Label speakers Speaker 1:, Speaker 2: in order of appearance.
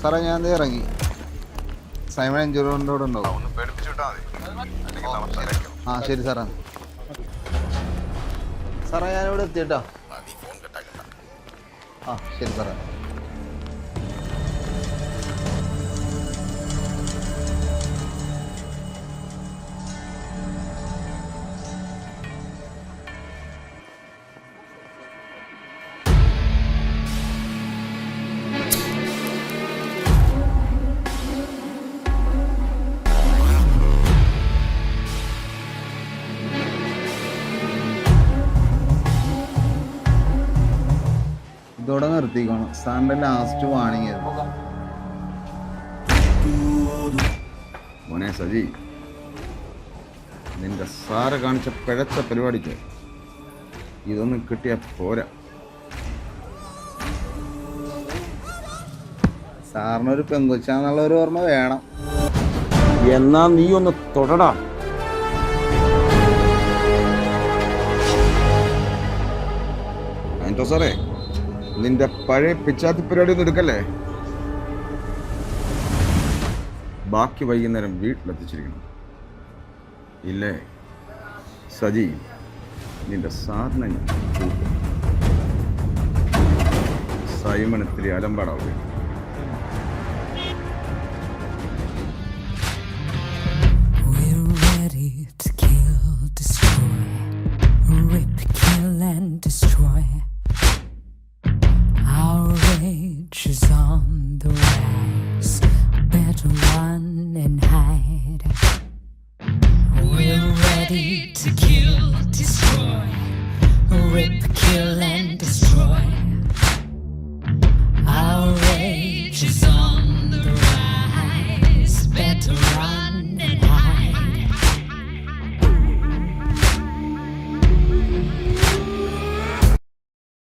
Speaker 1: സാറേ ഞാൻ ഇറങ്ങി. സൈമൺ എഞ്ചൂറിൻ്റെ കൂടെ ഉണ്ടാവും. ആ ശരി സാറേ. സാറേ ഞാനിവിടെ എത്തിയിട്ടോ. ആ ശരി സാറേ. ഇതോടെ നിർത്തിക്കണം. സാറിൻ്റെ ലാസ്റ്റ് വാണിംഗ് ആയിരുന്നു.
Speaker 2: മോനെ സജി, നിന്റെ സാറ് കാണിച്ച പിഴച്ച പരിപാടിക്ക് ഇതൊന്നും കിട്ടിയ പോരാ.
Speaker 1: സാറിനൊരു പെങ്കൊച്ചാന്നുള്ള ഒരു ഓർമ്മ വേണം.
Speaker 2: എന്നാ നീ ഒന്ന് തൊടടാ. ആൻറ്റോ സാറേ, നിന്റെ പഴയ പിച്ചാത്തി പരിപാടി ഒന്നും എടുക്കല്ലേ. ബാക്കി വൈകുന്നേരം വീട്ടിലെത്തിച്ചിരിക്കണം. ഇല്ലേ സജി, നിന്റെ സാറിനെ സൈമൺ ഇത്തിരി അലമ്പാടാവേ.
Speaker 3: Is on the rise, better run and hide. We're ready to kill, destroy, rip, kill and destroy. Our rage is on